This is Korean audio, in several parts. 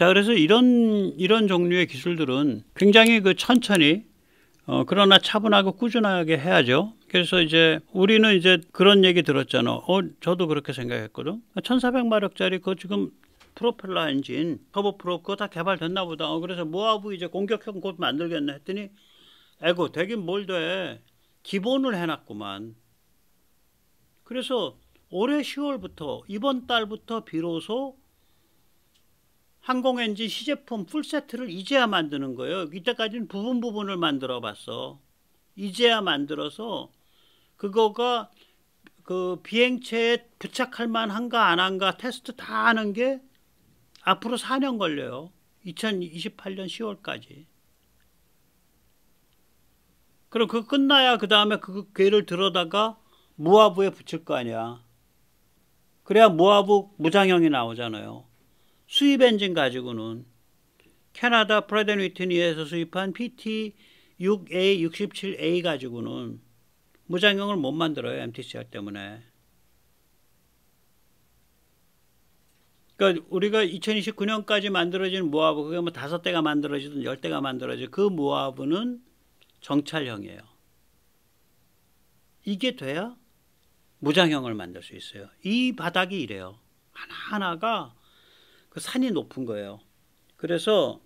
자, 그래서 이런 종류의 기술들은 굉장히 천천히 그러나 차분하고 꾸준하게 해야죠. 그래서 이제 우리는 이제 그런 얘기 들었잖아. 저도 그렇게 생각했거든. 1400마력짜리 그거 지금 프로펠러 엔진, 터보프로 그거 다 개발됐나 보다. 그래서 모하브 이제 공격형 곧 만들겠네 했더니 에고 되긴 뭘 돼. 기본을 해놨구만. 그래서 올해 10월부터 이번 달부터 비로소 항공엔진 시제품 풀세트를 이제야 만드는 거예요. 이때까지는 부분을 만들어 봤어. 이제야 만들어서 그거가 그 비행체에 부착할 만한가 안 한가 테스트 다 하는 게 앞으로 4년 걸려요. 2028년 10월까지. 그럼 그거 끝나야 그 다음에 그 괴를 들어다가 모하브에 붙일 거 아니야. 그래야 모하브 무장형이 나오잖아요. 수입 엔진 가지고는 캐나다 프라이드 앤 위트니에서 수입한 PT6A, 67A 가지고는 무장형을 못 만들어요. MTCR 때문에. 그러니까 우리가 2029년까지 만들어진 모하브, 그게 뭐 5대가 만들어지든 10대가 만들어지든 그 모하브는 정찰형이에요. 이게 돼야 무장형을 만들 수 있어요. 이 바닥이 이래요. 하나하나가 그 산이 높은 거예요. 그래서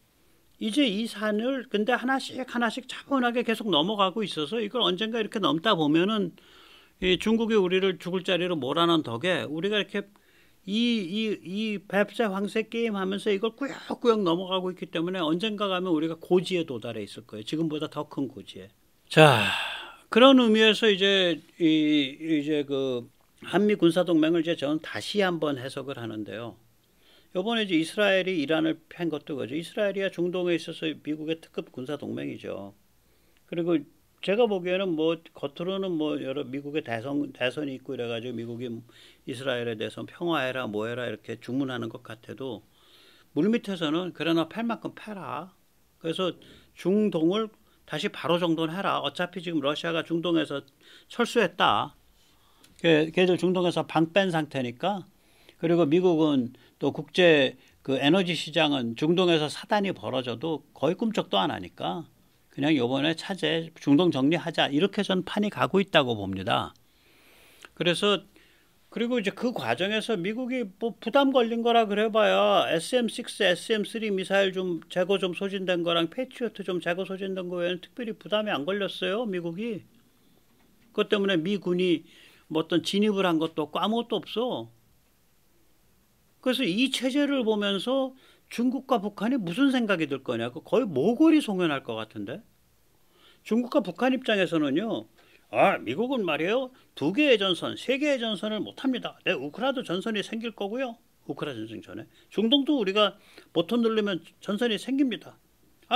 이제 이 산을 근데 하나씩 차분하게 계속 넘어가고 있어서 이걸 언젠가 이렇게 넘다 보면은 이 중국이 우리를 죽을 자리로 몰아넣은 덕에 우리가 이렇게 이 뱁새 황새 게임 하면서 이걸 꾸역꾸역 넘어가고 있기 때문에 언젠가 가면 우리가 고지에 도달해 있을 거예요. 지금보다 더 큰 고지에. 자, 그런 의미에서 이제 그 한미 군사 동맹을 이제 저는 다시 한번 해석을 하는데요. 이번에 이제 이스라엘이 이란을 팬 것도 그죠. 이스라엘이야 중동에 있어서 미국의 특급 군사 동맹이죠. 그리고 제가 보기에는 뭐 겉으로는 뭐 여러 미국의 대선이 있고 이래가지고 미국이 이스라엘에 대해서 평화해라 뭐해라 이렇게 주문하는 것 같아도 물밑에서는 그래 너 팰 만큼 패라. 그래서 중동을 다시 바로 정돈해라. 어차피 지금 러시아가 중동에서 철수했다. 걔들 중동에서 방 뺀 상태니까. 그리고 미국은 또 국제 그 에너지 시장은 중동에서 사단이 벌어져도 거의 꿈쩍도 안 하니까 그냥 이번에 차제 중동 정리하자 이렇게 전 판이 가고 있다고 봅니다. 그래서 그리고 이제 그 과정에서 미국이 뭐 부담 걸린 거라 그래봐야 SM-6, SM-3 미사일 좀 재고 좀 소진된 거랑 패트리어트 좀 재고 소진된 거 외에는 특별히 부담이 안 걸렸어요. 미국이. 그것 때문에 미군이 뭐 어떤 진입을 한 것도 없고 아무것도 없어. 그래서 이 체제를 보면서 중국과 북한이 무슨 생각이 들 거냐. 거의 모골이 송연할 것 같은데. 중국과 북한 입장에서는요. 미국은 말이에요. 2개의 전선, 3개의 전선을 못합니다. 우크라이나도 전선이 생길 거고요. 우크라이나 전쟁 전에. 중동도 우리가 버튼 누르면 전선이 생깁니다.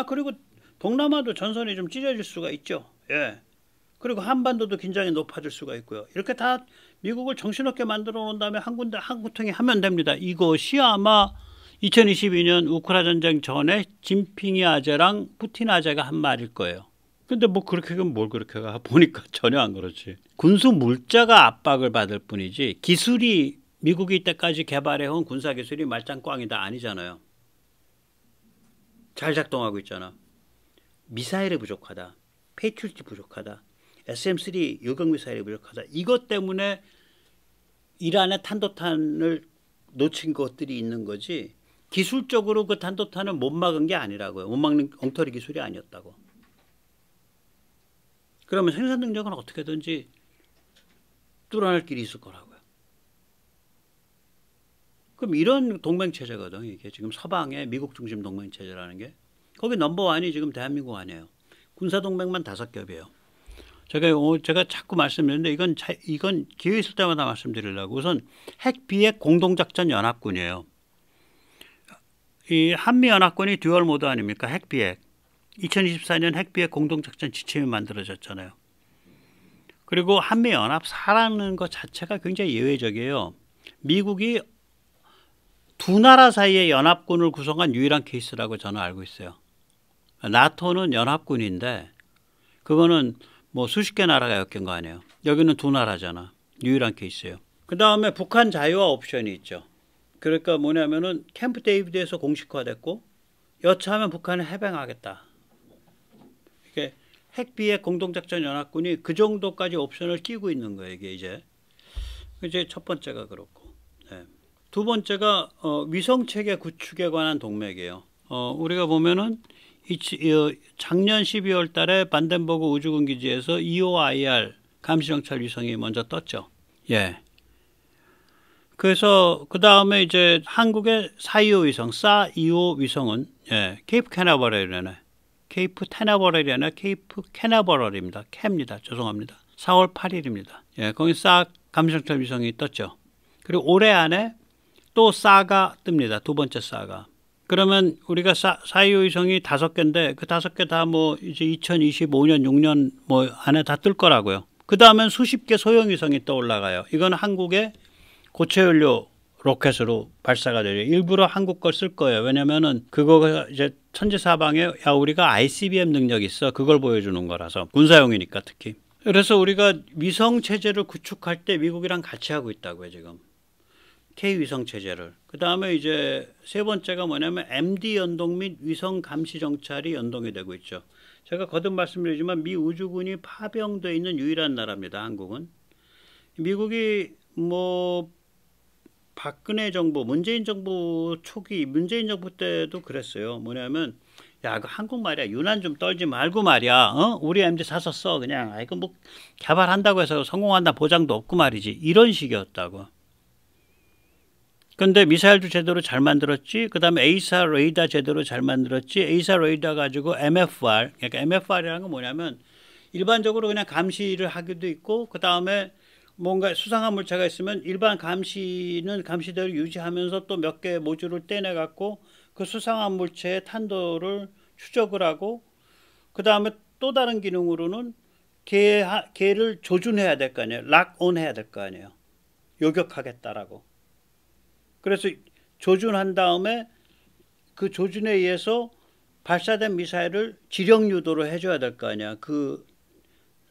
그리고 동남아도 전선이 좀 찢어질 수가 있죠. 예. 그리고 한반도도 긴장이 높아질 수가 있고요. 이렇게 다 미국을 정신없게 만들어 놓은 다음에 한 구통이 하면 됩니다. 이것이 아마 2022년 우크라이나 전쟁 전에 진핑이 아재랑 푸틴 아재가 한 말일 거예요. 근데 뭐 그렇게 하면 뭘 그렇게 가 보니까 전혀 안 그렇지. 군수 물자가 압박을 받을 뿐이지 기술이 미국이 이때까지 개발해온 군사 기술이 말짱꽝이다 아니잖아요. 잘 작동하고 있잖아. 미사일이 부족하다. 패트리어트 부족하다. SM-3 요격 미사일이 부족하다. 이것 때문에 이란의 탄도탄을 놓친 것들이 있는 거지 기술적으로 그 탄도탄을 못 막은 게 아니라고요. 못 막는 엉터리 기술이 아니었다고. 그러면 생산 능력은 어떻게든지 뚫어낼 길이 있을 거라고요. 그럼 이런 동맹체제거든. 이게 지금 서방의 미국 중심 동맹체제라는 게. 거기 넘버원이 지금 대한민국 아니에요. 군사동맹만 5겹이에요. 제가 자꾸 말씀드리는데 이건 기회 있을 때마다 말씀드리려고. 우선 핵비핵 공동작전 연합군이에요. 이 한미연합군이 듀얼 모드 아닙니까? 핵비핵. 2024년 핵비핵 공동작전 지침이 만들어졌잖아요. 그리고 한미연합사라는 것 자체가 굉장히 예외적이에요. 미국이 두 나라 사이의 연합군을 구성한 유일한 케이스라고 저는 알고 있어요. 나토는 연합군인데 그거는 뭐 수십 개 나라가 엮인 거 아니에요. 여기는 두 나라잖아. 유일한 케이스예요. 그 다음에 북한 자유화 옵션이 있죠. 그러니까 뭐냐면은 캠프 데이비드에서 공식화됐고 여차하면 북한을 해병하겠다. 이게 핵비핵 공동작전 연합군이 그 정도까지 옵션을 끼고 있는 거예요. 이게 이제 첫 번째가 그렇고, 네. 두 번째가 위성체계 구축에 관한 동맹이에요. 우리가 보면은 작년 12월 달에 반덴버그 우주군 기지에서 EOIR 감시정찰 위성이 먼저 떴죠. 예. 그래서 그 다음에 이제 한국의 425 위성, SA-25 위성은 케이프 캐나버럴이네. 케이프 테나버럴이 케이프 캐나버럴입니다. 캐입니다. 죄송합니다. 4월 8일입니다. 예, 거기 SA 감시정찰 위성이 떴죠. 그리고 올해 안에 또 SA가 뜹니다. 두 번째 SA가. 그러면 우리가 425 위성이 5개인데 그 5개 다 뭐 이제 2025년, 6년 뭐 안에 다 뜰 거라고요. 그 다음엔 수십 개 소형 위성이 또 올라가요. 이건 한국의 고체연료 로켓으로 발사가 되죠. 일부러 한국 걸 쓸 거예요. 왜냐면은 그거가 이제 천지사방에 야 우리가 ICBM 능력이 있어. 그걸 보여주는 거라서 군사용이니까 특히. 그래서 우리가 위성 체제를 구축할 때 미국이랑 같이 하고 있다고요 지금. K 위성 체제를. 그 다음에 이제 세 번째가 뭐냐면 MD 연동 및 위성 감시 정찰이 연동이 되고 있죠. 제가 거듭 말씀드리지만 미 우주군이 파병되어 있는 유일한 나라입니다. 한국은. 미국이 뭐 박근혜 정부, 문재인 정부 초기, 문재인 정부 때도 그랬어요. 뭐냐면 야, 그 한국 말이야. 유난 좀 떨지 말고 말이야. 우리 MD 사서 써. 그냥 이거 뭐 개발한다고 해서 성공한다 보장도 없고 말이지. 이런 식이었다고. 근데 미사일도 제대로 잘 만들었지. 그 다음에 에이사 레이더 제대로 잘 만들었지. 에이사 레이더 가지고 MFR. 그러니까 MFR이라는 건 뭐냐면 일반적으로 그냥 감시를 하기도 있고 그 다음에 뭔가 수상한 물체가 있으면 일반 감시는 감시대로 유지하면서 또 몇 개 모듈을 떼내 갖고 그 수상한 물체의 탄도를 추적을 하고 그 다음에 또 다른 기능으로는 걔를 조준해야 될 거 아니에요. 락온 해야 될 거 아니에요. 요격하겠다라고. 그래서 조준한 다음에 그 조준에 의해서 발사된 미사일을 지령 유도로 해줘야 될 거 아니야. 그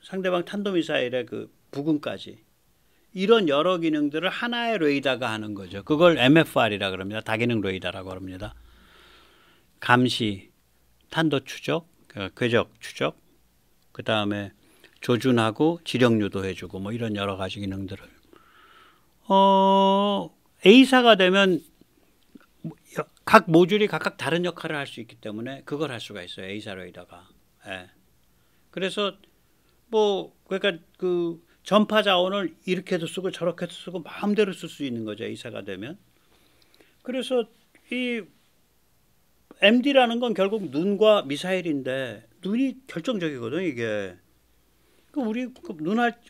상대방 탄도미사일의 그 부근까지. 이런 여러 기능들을 하나의 레이더가 하는 거죠. 그걸 MFR이라 그럽니다. 다기능 레이더라고 합니다. 감시, 탄도 추적, 궤적 추적, 그 다음에 조준하고 지령 유도해주고 뭐 이런 여러 가지 기능들을. A사가 되면 각 모듈이 각각 다른 역할을 할 수 있기 때문에 그걸 할 수가 있어요. A사 레이더가. 예. 그래서 뭐 그러니까 그 전파 자원을 이렇게도 쓰고 저렇게도 쓰고 마음대로 쓸 수 있는 거죠. A사가 되면. 그래서 이 MD라는 건 결국 눈과 미사일인데 눈이 결정적이거든 이게.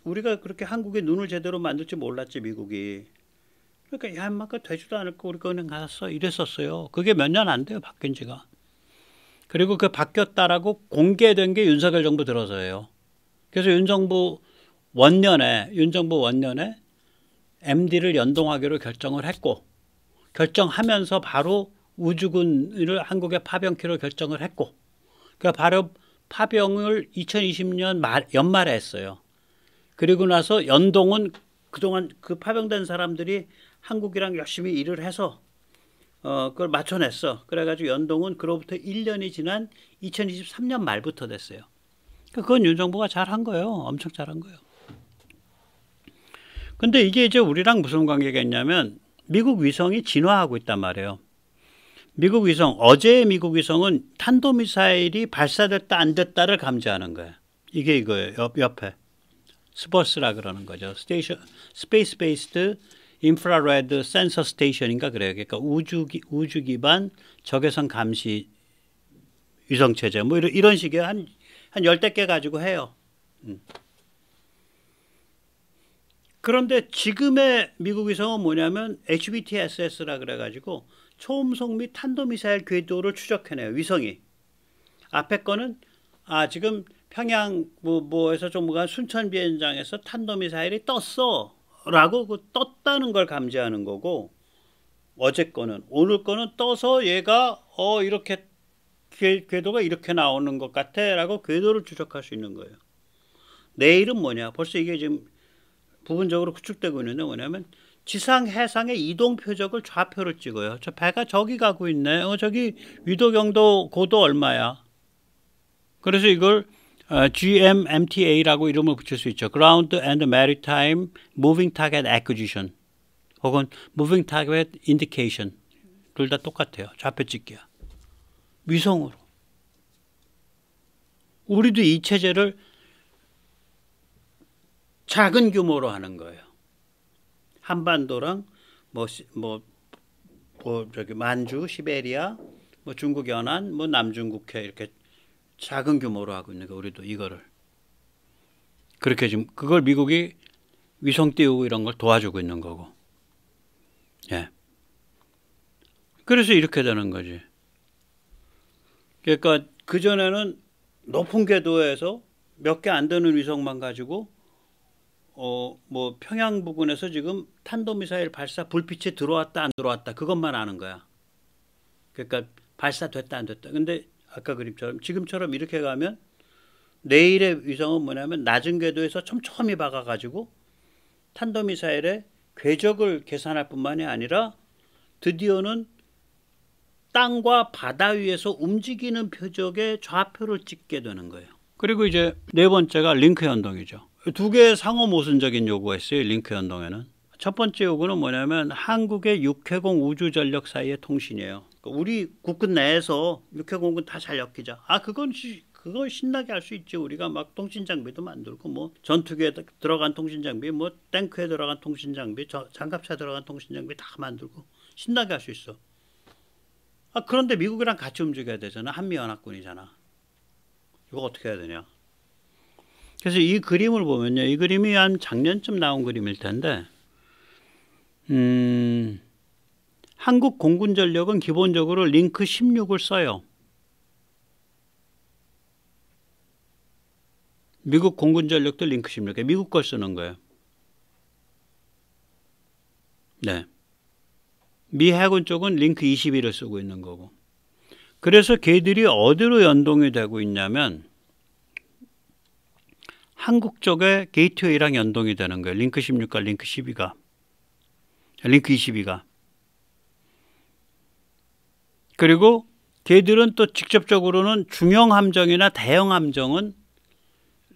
우리가 그렇게 한국에 눈을 제대로 만들지 몰랐지 미국이. 그러니까 야 인마 그 되지도 않을 거 우리가 은행 가서 이랬었어요. 그게 몇 년 안 돼요 바뀐 지가. 그리고 그 바뀌었다라고 공개된 게 윤석열 정부 들어서예요. 그래서 윤 정부 원년에 MD를 연동하기로 결정을 했고 결정하면서 바로 우주군을 한국에 파병키로 결정을 했고 그러니까 바로 파병을 2020년 연말에 했어요. 그리고 나서 연동은 그동안 그 파병된 사람들이 한국이랑 열심히 일을 해서 그걸 맞춰냈어. 그래가지고 연동은 그로부터 1년이 지난 2023년 말부터 됐어요. 그건 윤 정부가 잘한 거예요. 엄청 잘한 거예요. 근데 이게 이제 우리랑 무슨 관계가 있냐면 미국 위성이 진화하고 있단 말이에요. 미국 위성, 어제의 미국 위성은 탄도미사일이 발사됐다 안 됐다를 감지하는 거예요. 이게 이거예요. 옆에. 스버스라 그러는 거죠. 스페이스 베이스드 인프라레드 센서 스테이션인가 그래요. 그러니까 우주 기반 적외선 감시 위성 체제 뭐 이런 식의 한 열댓 개 가지고 해요. 그런데 지금의 미국 위성은 뭐냐면 HBTSS라 그래가지고 초음속 및 탄도미사일 궤도를 추적해내요. 위성이. 앞에 거는 지금 평양 뭐에서 좀 순천 비행장에서 탄도미사일이 떴어 라고 떴다는 걸 감지하는 거고 어제 거는 오늘 거는 떠서 얘가 이렇게 궤도가 이렇게 나오는 것 같아 라고 궤도를 추적할 수 있는 거예요. 내일은 뭐냐 벌써 이게 지금 부분적으로 구축되고 있는데 뭐냐면 지상 해상의 이동 표적을 좌표를 찍어요. 저 배가 저기 가고 있네. 저기 위도경도 고도 얼마야. 그래서 이걸 GMMTA라고 이름을 붙일 수 있죠. Ground and Maritime Moving Target Acquisition 혹은 Moving Target Indication. 둘 다 똑같아요. 좌표 찍기야. 위성으로. 우리도 이 체제를 작은 규모로 하는 거예요. 한반도랑 저기 만주, 시베리아, 중국 연안, 남중국해 이렇게 작은 규모로 하고 있는 거 우리도 이거를 그렇게 지금 그걸 미국이 위성 띄우고 이런 걸 도와주고 있는 거고. 예. 그래서 이렇게 되는 거지. 그러니까 그 전에는 높은 궤도에서 몇 개 안 되는 위성만 가지고 평양 부근에서 지금 탄도미사일 발사 불빛이 들어왔다 안 들어왔다 그것만 아는 거야. 그러니까 발사됐다 안 됐다. 근데 아까 그림처럼 지금처럼 이렇게 가면 내일의 위성은 뭐냐면 낮은 궤도에서 촘촘히 박아가지고 탄도미사일의 궤적을 계산할 뿐만이 아니라 드디어는 땅과 바다 위에서 움직이는 표적의 좌표를 찍게 되는 거예요. 그리고 이제 네 번째가 링크 연동이죠. 두 개의 상호 모순적인 요구가 있어요. 링크 연동에는. 첫 번째 요구는 뭐냐면 한국의 육해공 우주전력 사이의 통신이에요. 우리 국군 내에서 육해공군 다 잘 엮이자. 그건 신나게 할 수 있지. 우리가 막 통신 장비도 만들고 전투기에 들어간 통신 장비, 탱크에 들어간 통신 장비, 장갑차 들어간 통신 장비 다 만들고 신나게 할 수 있어. 그런데 미국이랑 같이 움직여야 되잖아. 한미연합군이잖아. 이거 어떻게 해야 되냐. 그래서 이 그림을 보면요. 이 그림이 한 작년쯤 나온 그림일 텐데 한국 공군전력은 기본적으로 링크 16을 써요. 미국 공군전력도 링크 16. 미국 걸 쓰는 거예요. 네. 미 해군 쪽은 링크 21을 쓰고 있는 거고. 그래서 걔들이 어디로 연동이 되고 있냐면 한국 쪽에 게이트웨이랑 연동이 되는 거예요. 링크 16과 링크 12가. 링크 22가. 그리고 걔들은 또 직접적으로는 중형 함정이나 대형 함정은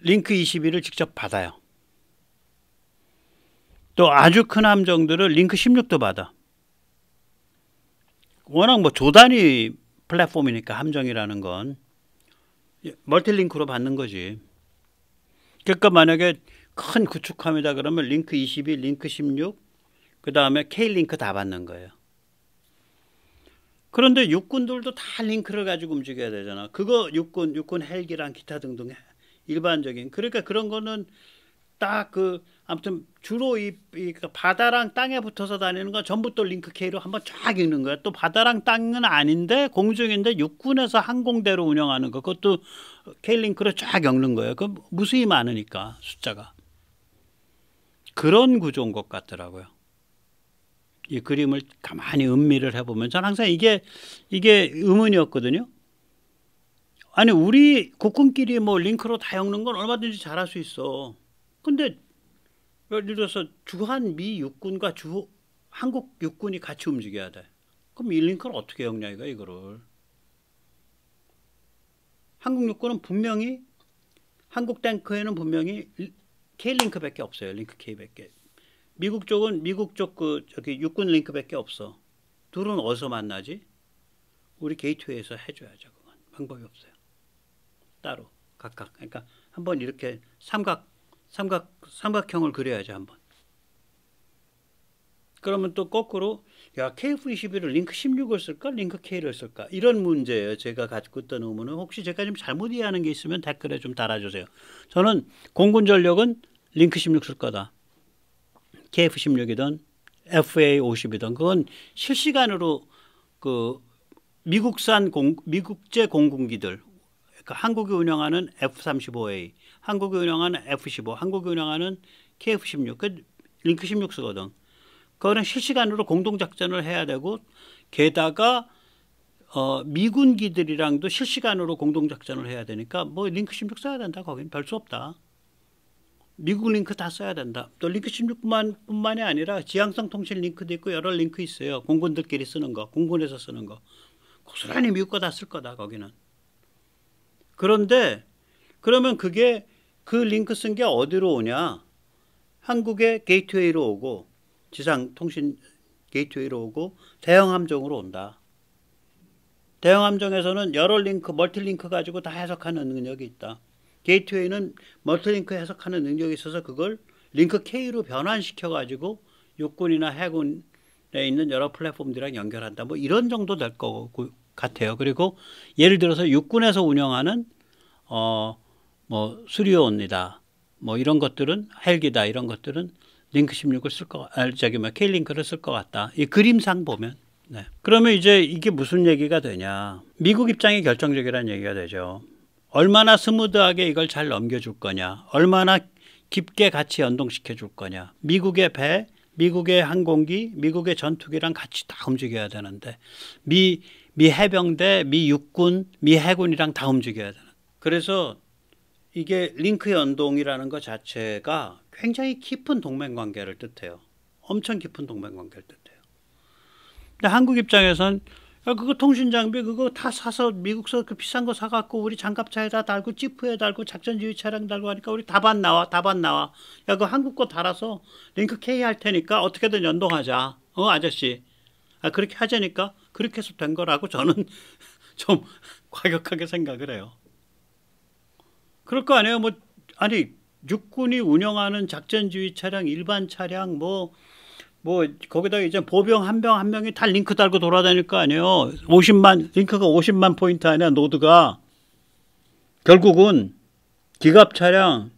링크 22를 직접 받아요. 또 아주 큰 함정들을 링크 16도 받아. 워낙 조단위 플랫폼이니까 함정이라는 건 멀티링크로 받는 거지. 그러니까 만약에 큰 구축함이다 그러면 링크 22, 링크 16, 그 다음에 K링크 다 받는 거예요. 그런데 육군들도 다 링크를 가지고 움직여야 되잖아. 그거 육군 헬기랑 기타 등등 일반적인. 그러니까 그런 거는 딱 아무튼 주로 이 바다랑 땅에 붙어서 다니는 건 전부 또 링크 K로 한번 쫙 읽는 거야. 또 바다랑 땅은 아닌데 공중인데 육군에서 항공대로 운영하는 거. 그것도 K링크로 쫙 읽는 거예요. 그 무수히 많으니까 숫자가. 그런 구조인 것 같더라고요. 이 그림을 가만히 음미를 해보면 저는 항상 이게 의문이었거든요. 아니 우리 국군끼리 링크로 다 엮는 건 얼마든지 잘할 수 있어. 근데 예를 들어서 주한 미 육군과 한국 육군이 같이 움직여야 돼. 그럼 이 링크를 어떻게 엮냐 이거를. 한국 육군은 분명히 한국 탱크에는 분명히 K링크밖에 없어요. 링크 K밖에. 미국 쪽은 미국 쪽 저기 육군 링크밖에 없어. 둘은 어디서 만나지? 우리 게이트웨이에서 해줘야죠. 그건 방법이 없어요. 따로 각각. 그러니까 한번 이렇게 삼각형을 그려야죠 한번. 그러면 또 거꾸로 KF-21을 링크 16을 쓸까 링크 K를 쓸까 이런 문제예요. 제가 가지고 있던 의문은 혹시 제가 좀 잘못 이해하는 게 있으면 댓글에 좀 달아주세요. 저는 공군 전력은 링크 16 쓸 거다. KF-16이든 FA-50이든 그건 실시간으로 미국제 공군기들 그러니까 한국이 운영하는 F-35A, 한국이 운영하는 F-15, 한국이 운영하는 KF-16, 그 링크 16 쓰거든. 그거는 실시간으로 공동작전을 해야 되고 게다가 미군기들이랑도 실시간으로 공동작전을 해야 되니까 링크 16 써야 된다. 거긴 별 수 없다. 미국 링크 다 써야 된다. 또 링크 16뿐만이 아니라 지향성 통신 링크도 있고 여러 링크 있어요. 공군들끼리 쓰는 거, 공군에서 쓰는 거. 고스란히 미국 거 다 쓸 거다 거기는. 그런데 그러면 그게 그 링크 쓴 게 어디로 오냐? 한국의 게이트웨이로 오고 지상 통신 게이트웨이로 오고 대형 함정으로 온다. 대형 함정에서는 여러 링크, 멀티링크 가지고 다 해석하는 능력이 있다. 게이트웨이는 멀티링크 해석하는 능력이 있어서 그걸 링크 K로 변환시켜 가지고 육군이나 해군에 있는 여러 플랫폼들이랑 연결한다. 뭐 이런 정도 될 것 같아요. 그리고 예를 들어서 육군에서 운영하는 뭐 수리온이다. 뭐 이런 것들은 헬기다. 이런 것들은 링크 16을 쓸 거, K링크를 쓸 것 같다. 이 그림상 보면. 네. 그러면 이제 이게 무슨 얘기가 되냐? 미국 입장이 결정적이라는 얘기가 되죠. 얼마나 스무드하게 이걸 잘 넘겨줄 거냐, 얼마나 깊게 같이 연동시켜 줄 거냐. 미국의 배, 미국의 항공기, 미국의 전투기랑 같이 다 움직여야 되는데 미 해병대, 미 육군, 미 해군이랑 다 움직여야 되는. 그래서 이게 링크 연동이라는 것 자체가 굉장히 깊은 동맹관계를 뜻해요. 엄청 깊은 동맹관계를 뜻해요. 근데 한국 입장에선 야, 그거 통신장비 그거 다 사서 미국서 그 비싼 거 사갖고 우리 장갑차에다 달고 지프에 달고 작전지휘 차량 달고 하니까 우리 답안 나와. 야, 그거 한국 거 달아서 링크 K 할 테니까 어떻게든 연동하자. 아저씨. 그렇게 하자니까 그렇게 해서 된 거라고 저는 좀 과격하게 생각을 해요. 그럴 거 아니에요. 아니 육군이 운영하는 작전지휘 차량, 일반 차량 뭐 거기다가 이제 보병 한 명이 다 링크 달고 돌아다닐 거 아니에요. 링크가 50만 포인트 아니야, 노드가. 결국은 기갑 차량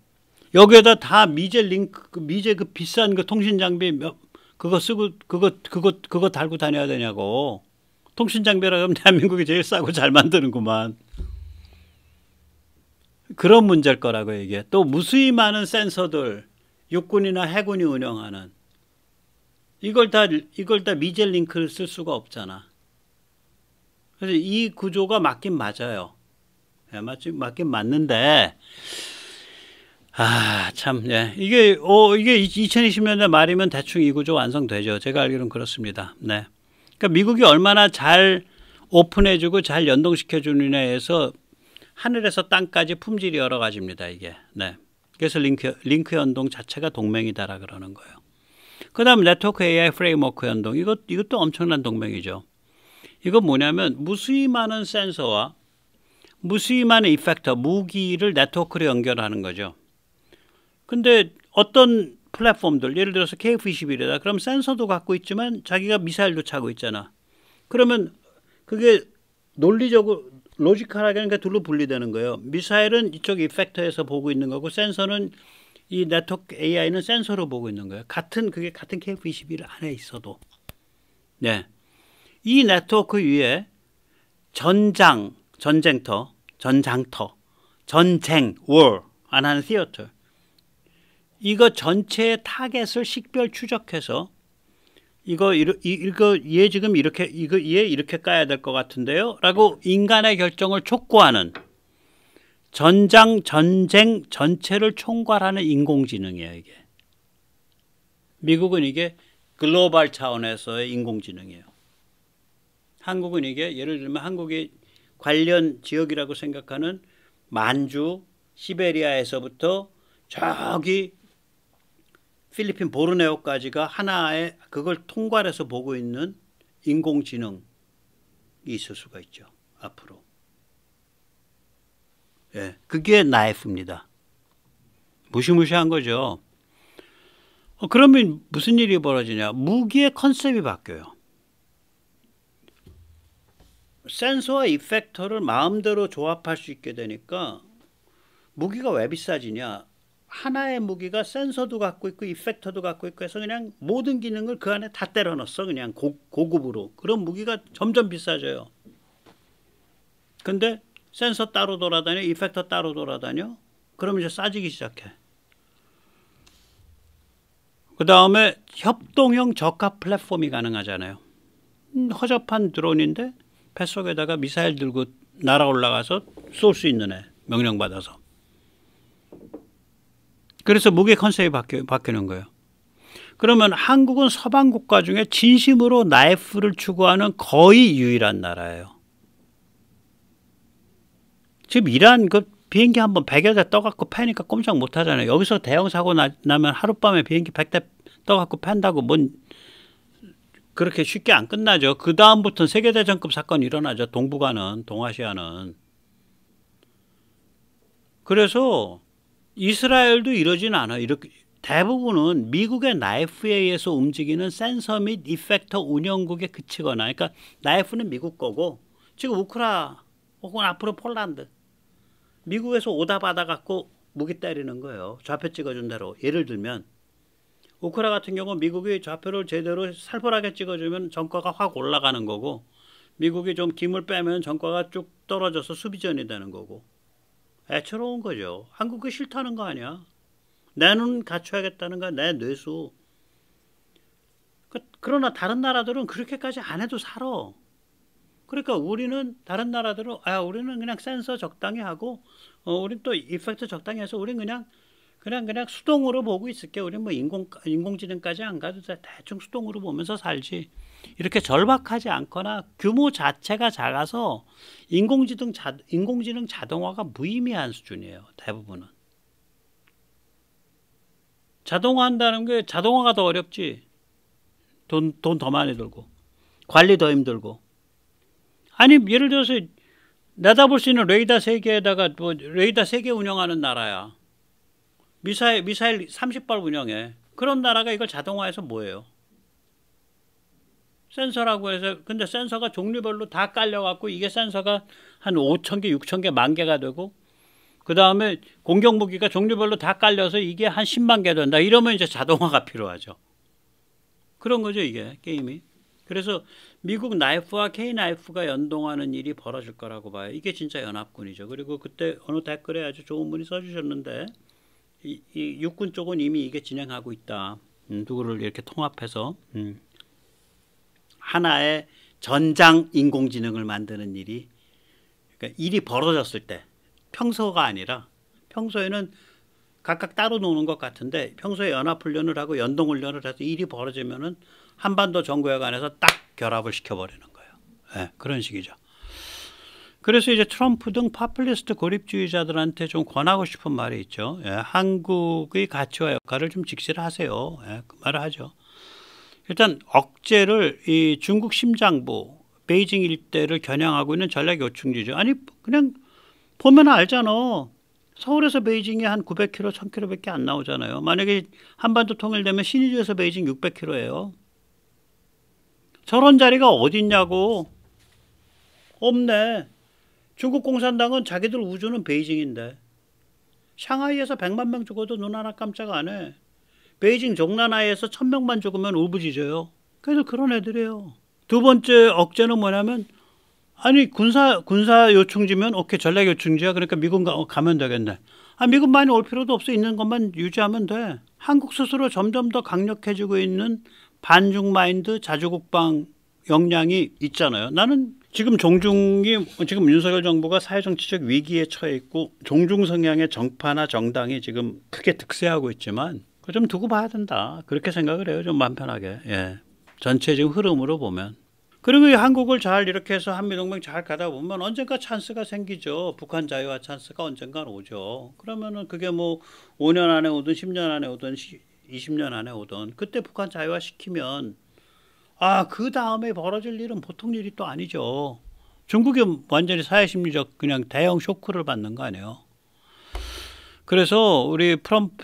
여기에다 다 미제 링크, 미제 그 비싼 그 통신 장비 그거 쓰고 그거 달고 다녀야 되냐고. 통신 장비라 그러면 대한민국이 제일 싸고 잘 만드는구만. 그런 문제일 거라고 이게. 또 무수히 많은 센서들 육군이나 해군이 운영하는 이걸 다 미제 링크를 쓸 수가 없잖아. 그래서 이 구조가 맞긴 맞아요. 네, 맞긴 맞는데, 참, 예. 이게 2020년대 말이면 대충 이 구조 완성되죠. 제가 알기로는 그렇습니다. 네. 그러니까 미국이 얼마나 잘 오픈해주고 잘 연동시켜주느냐에 서 하늘에서 땅까지 품질이 여러 가지입니다, 이게. 네. 그래서 링크 연동 자체가 동맹이다라 그러는 거예요. 그 다음 네트워크 AI 프레임워크 연동. 이것도 엄청난 동맹이죠. 이건 뭐냐면 무수히 많은 센서와 무수히 많은 이펙터, 무기를 네트워크로 연결하는 거죠. 근데 어떤 플랫폼들, 예를 들어서 KF-21이다. 그럼 센서도 갖고 있지만 자기가 미사일도 차고 있잖아. 그러면 그게 논리적으로, 로지컬하게 둘로 분리되는 거예요. 미사일은 이쪽 이펙터에서 보고 있는 거고 센서는 이 네트워크 AI는 센서로 보고 있는 거예요. 그게 같은 KF-21 안에 있어도. 네. 이 네트워크 위에 전쟁터, war, 안 하는 theater. 이거 전체의 타겟을 식별 추적해서 얘 지금 얘 이렇게 까야 될 것 같은데요? 라고 인간의 결정을 촉구하는 전쟁 전체를 총괄하는 인공지능이에요, 이게. 미국은 이게 글로벌 차원에서의 인공지능이에요. 한국은 이게 예를 들면 한국이 관련 지역이라고 생각하는 만주, 시베리아에서부터 저기 필리핀 보르네오까지가 하나의 그걸 통괄해서 보고 있는 인공지능이 있을 수가 있죠, 앞으로. 예, 그게 나이프입니다. 무시무시한 거죠. 그러면 무슨 일이 벌어지냐? 무기의 컨셉이 바뀌어요. 센서와 이펙터를 마음대로 조합할 수 있게 되니까 무기가 왜 비싸지냐? 하나의 무기가 센서도 갖고 있고 이펙터도 갖고 있고 해서 그냥 모든 기능을 그 안에 다 때려 넣었어. 그냥 고급으로. 그런 무기가 점점 비싸져요. 근데 센서 따로 돌아다녀, 이펙터 따로 돌아다녀. 그러면 이제 싸지기 시작해. 그 다음에 협동형 적합 플랫폼이 가능하잖아요. 허접한 드론인데 뱃속에다가 미사일 들고 날아 올라가서 쏠 수 있는 애. 명령받아서. 그래서 무기 컨셉이 바뀌는 거예요. 그러면 한국은 서방 국가 중에 진심으로 나이프를 추구하는 거의 유일한 나라예요. 지금 이란 그 비행기 한번 100여 대 떠갖고 패니까 꼼짝 못 하잖아요. 여기서 대형 사고 나면 하룻밤에 비행기 100대 떠갖고 팬다고 뭔 그렇게 쉽게 안 끝나죠. 그 다음부터는 세계대전급 사건이 일어나죠. 동북아는, 동아시아는. 그래서 이스라엘도 이러진 않아요. 이렇게 대부분은 미국의 나이프에 의해서 움직이는 센서 및 이펙터 운영국에 그치거나, 그러니까 나이프는 미국 거고 지금 우크라 혹은 앞으로 폴란드, 미국에서 오다 받아갖고 무기 때리는 거예요. 좌표 찍어준 대로. 예를 들면 우크라 같은 경우 미국이 좌표를 제대로 살벌하게 찍어주면 전과가 확 올라가는 거고, 미국이 좀 힘을 빼면 전과가 쭉 떨어져서 수비전이 되는 거고. 애처로운 거죠. 한국이 싫다는 거 아니야. 내 눈 갖춰야겠다는 거야. 내 뇌수. 그러나 다른 나라들은 그렇게까지 안 해도 살아. 그러니까 우리는 다른 나라들은 우리는 그냥 센서 적당히 하고 우린 또 이펙트 적당히 해서 우린 그냥 수동으로 보고 있을게. 우린 뭐 인공지능까지 안 가도 대충 수동으로 보면서 살지. 이렇게 절박하지 않거나 규모 자체가 작아서 인공지능 자동화가 무의미한 수준이에요. 대부분은. 자동화한다는 게 자동화가 더 어렵지. 돈 더 많이 들고 관리 더 힘들고. 아니 예를 들어서 내다볼 수 있는 레이더 3개에다가 뭐 레이더 3개 운영하는 나라야. 미사일 30발 운영해. 그런 나라가 이걸 자동화해서 뭐예요? 센서라고 해서, 근데 센서가 종류별로 다 깔려갖고 이게 센서가 한 5,000개, 6,000개, 10,000개가 되고, 그 다음에 공격무기가 종류별로 다 깔려서 이게 한 10만 개 된다. 이러면 이제 자동화가 필요하죠. 그런 거죠, 이게 게임이. 그래서 미국 나이프와 K-나이프가 연동하는 일이 벌어질 거라고 봐요. 이게 진짜 연합군이죠. 그리고 그때 어느 댓글에 아주 좋은 분이 써주셨는데, 이 육군 쪽은 이미 이게 진행하고 있다. 누구를 이렇게 통합해서 하나의 전장 인공지능을 만드는 일이, 그러니까 일이 벌어졌을 때, 평소가 아니라, 평소에는 각각 따로 노는 것 같은데 평소에 연합훈련을 하고 연동훈련을 해서 일이 벌어지면은 한반도 정구역 안에서 딱 결합을 시켜버리는 거예요. 네, 그런 식이죠. 그래서 이제 트럼프 등 파퓰리스트 고립주의자들한테 좀 권하고 싶은 말이 있죠. 예, 한국의 가치와 역할을 좀 직실하세요. 예, 그 말을 하죠. 일단 억제를 이 중국 심장부 베이징 일대를 겨냥하고 있는 전략 요충지죠. 아니 그냥 보면 알잖아. 서울에서 베이징이 한 900km, 1000km밖에 안 나오잖아요. 만약에 한반도 통일되면 신의주에서 베이징 600km예요. 저런 자리가 어딨냐고. 없네. 중국 공산당은 자기들 우주는 베이징인데 샹하이에서 100만 명 죽어도 눈 하나 깜짝 안 해. 베이징 종란하에서 1000명만 죽으면 울부짖어요. 그래서 그런 애들이에요. 두 번째 억제는 뭐냐면 아니 군사 요충지면 오케이 전략 요충지야. 그러니까 미군 가면 되겠네. 미군 많이 올 필요도 없어. 있는 것만 유지하면 돼. 한국 스스로 점점 더 강력해지고 있는 반중 마인드 자주국방 역량이 있잖아요. 나는 지금 지금 윤석열 정부가 사회정치적 위기에 처해 있고 종중 성향의 정파나 정당이 지금 크게 득세하고 있지만 그거 좀 두고 봐야 된다. 그렇게 생각을 해요. 좀 마음 편하게. 예. 전체 지금 흐름으로 보면. 그리고 이 한국을 잘 이렇게 해서 한미동맹 잘 가다 보면 언젠가 찬스가 생기죠. 북한 자유화 찬스가 언젠가 오죠. 그러면은 그게 뭐 5년 안에 오든 10년 안에 오든 20년 안에 오든 그때 북한 자유화 시키면 그 다음에 벌어질 일은 보통 일이 또 아니죠. 중국이 완전히 사회심리적 그냥 대형 쇼크를 받는 거 아니에요. 그래서 우리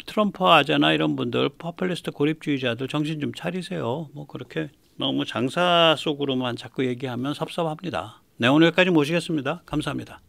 트럼프 아재나 이런 분들 포퓰리스트 고립주의자들 정신 좀 차리세요. 뭐 그렇게 너무 장사 속으로만 자꾸 얘기하면 섭섭합니다. 네, 오늘 여기까지 모시겠습니다. 감사합니다.